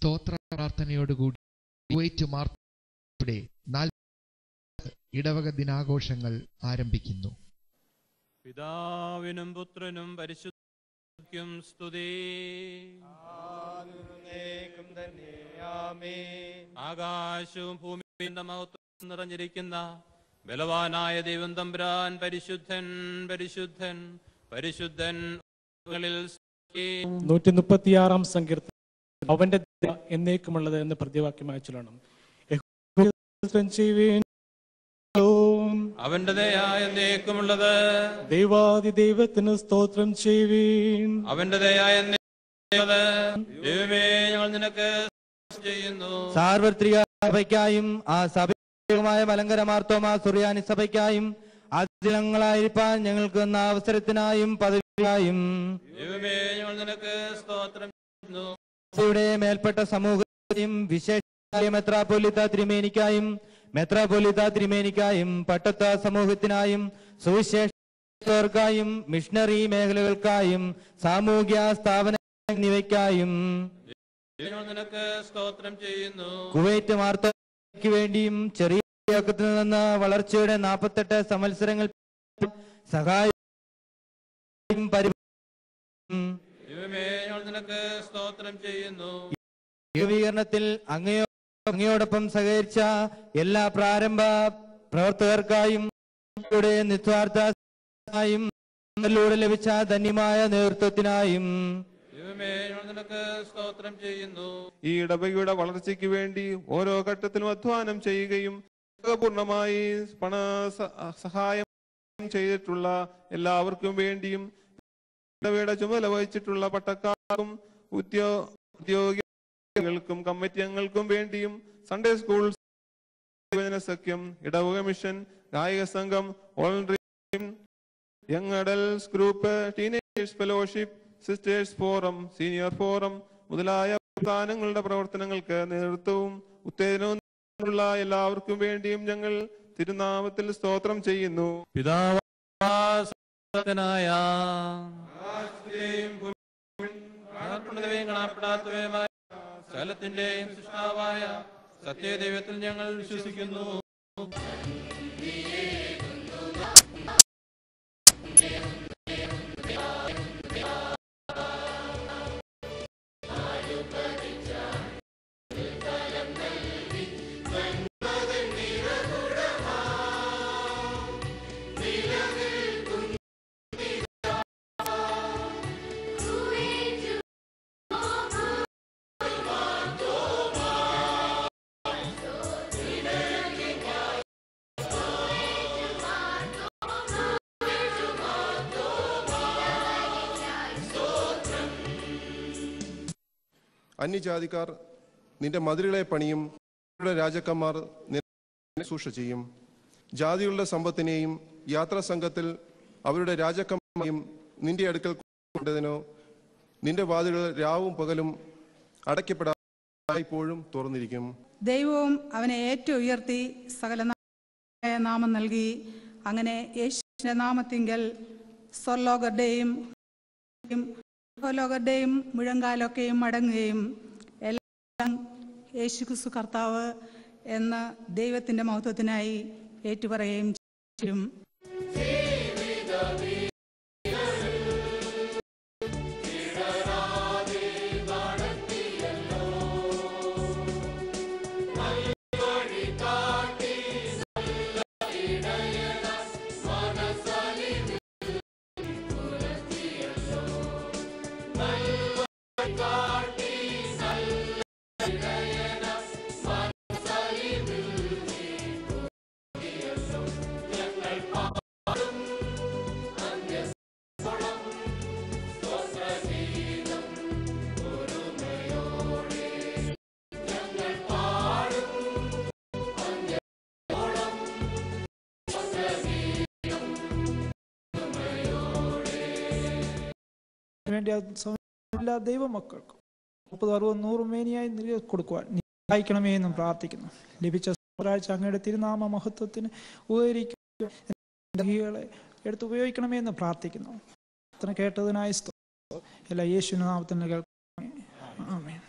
സ്തോത്ര പ്രാർത്ഥനയോടുകൂടി കുവൈറ്റ് മാർത്തോമായുടെ 40 ഇടവക ദിനാഘോഷങ്ങൾ ആരംഭിക്കുന്നു. പിതാവിനും പുത്രനും പരിശുദ്ധനും സ്തുതി. ആകാശവും ഭൂമിയും മഹത്വം നിറഞ്ഞിരിക്കുന്ന ബലവാനായ ദൈവം തമ്പുരാൻ പരിശുദ്ധൻ പരിശുദ്ധൻ പരിശുദ്ധൻ. 136 സങ്കീർത്തനം അവന്റെ ദയ എന്നേക്കുമുള്ളത് എന്ന് പ്രതിവാക്യമായി ചൊല്ലണം. അവന്റെ ദയ എന്നേക്കുമുള്ളത്. ദൈവാദി ദൈവത്തിന് സ്തോത്രം ചെയ്യുവീൻ. അവന്റെ ദയ എന്നേക്കുമുള്ളത്. ദൈവമേ, ഞങ്ങൾ നിനക്ക് ചെയ്യുന്നു. സാർവത്രിക സഭയ്ക്കായും ആ സഭമായ മലങ്കര മാർത്തോമാ സുറിയാനി സഭയ്ക്കായും അതിലങ്ങളായിരിക്കാൻ ഞങ്ങൾക്ക് എന്ന അവസരത്തിനായും പദവിയായും ദൈവമേ, ഞങ്ങൾ നിനക്ക് സ്തോത്രം ചെയ്യുന്നു. സഭയുടെ മേൽപ്പെട്ട സമൂഹത്തെയും വിശേഷ മെത്രാപൊലിത്ത തിരുമേനിക്കായും പട്ടത്ത സമൂഹത്തിനായും സുവിശേഷക്കാർക്കായും മിഷണറി മേഖലകൾക്കായും സാമൂഹ്യ സ്ഥാപന എന്നിവയ്ക്കായും നിനക്ക് സ്തോത്രം ചെയ്യുന്നു. കുവൈറ്റ് മാർത്തോമായ്ക്ക് വേണ്ടിയും ചെറിയ ത്തിൽ നിന്ന് വളർച്ചയുടെ 48 സംവത്സരങ്ങൾ സഹായം നിനക്ക് സ്തോത്രം ചെയ്യുന്നു. നവീകരണത്തിൽ അങ്ങയോടൊപ്പം സഹകരിച്ച എല്ലാ പ്രാരംഭ പ്രവർത്തകർക്കായും നിസ്വാർത്ഥയും ലഭിച്ച ധന്യമായ നേതൃത്വത്തിനായും നിനക്ക് സ്തോത്രം ചെയ്യുന്നു. ഈ ഇടവകയുടെ വളർച്ചയ്ക്ക് വേണ്ടി ഓരോ ഘട്ടത്തിലും അധ്വാനം ചെയ്യുകയും പൂർണ്ണമായി പണ സഹായം ചെയ്തിട്ടുള്ള എല്ലാവർക്കും വേണ്ടിയും ഇടവകയുടെ ചുമതല വഹിച്ചിട്ടുള്ള പട്ടക്കാർക്കും ഉദ്യോഗങ്ങൾക്കും കമ്മിറ്റി അംഗങ്ങൾക്കും വേണ്ടിയും സൺഡേ സ്കൂൾ സഖ്യം, ഇടവക മിഷൻ, ഗായക സംഘം, young adults group, teenagers fellowship, sisters forum, senior forum മുതലായ സ്ഥാനങ്ങളുടെ പ്രവർത്തനങ്ങൾക്ക് നേതൃത്വവും ഉത്തേജനവും ഉള്ള എല്ലാവർക്കും വേണ്ടിയും ഞങ്ങൾ തിരുനാമത്തിൽ സ്തോത്രം ചെയ്യുന്നു. സകലത്തിന്റെയും സൃഷ്ടാവായ സത്യദൈവത്തിൽ ഞങ്ങൾ വിശ്വസിക്കുന്നു. അന്യജാതിക്കാർ നിന്റെ മതിലുകളെ പണിയും, രാജാക്കന്മാർ ശുശ്രൂഷ ചെയ്യും. ജാതികളുടെ സമ്പത്തിനെയും യാത്രാ സംഘത്തിൽ അവരുടെ രാജാക്കന്മാരെയും നിന്റെ അടുക്കൽ കൊണ്ടതിനോ നിന്റെ വാതിലുകൾ രാവും പകലും അടയ്ക്കപ്പെടാപ്പോഴും തുറന്നിരിക്കും. ദൈവവും അവനെ ഏറ്റവും ഉയർത്തി സകല നാമം നൽകി. അങ്ങനെ യേശുവിന്റെ നാമത്തിങ്കൽ സ്വർലോകരുടെയും ലോകരുടെയും മുഴങ്കാലൊക്കെയും മടങ്ങുകയും എല്ലാം യേശുക്രിസ്തു കർത്താവ് എന്ന ദൈവത്തിന്റെ മഹത്വത്തിനായി ഏറ്റുപറയുകയും ചെയ്യും. വേണ്ടി എല്ലാ ദൈവമക്കൾക്കും 30, 60, 100 മേനിയായി കൊടുക്കുവാൻ സഹായിക്കണമേ എന്നും പ്രാർത്ഥിക്കുന്നു. ലഭിച്ച ഒരാഴ്ച അങ്ങയുടെ തിരുനാമ മഹത്വത്തിന് ഉപകരിക്കുകകളെ എടുത്ത് ഉപയോഗിക്കണമേ എന്ന് പ്രാർത്ഥിക്കുന്നു. കേട്ടതിനായി എല്ലാ യേശുവിന്റെ നാമത്തിൽ കേൾക്കണമേ. ആമേൻ.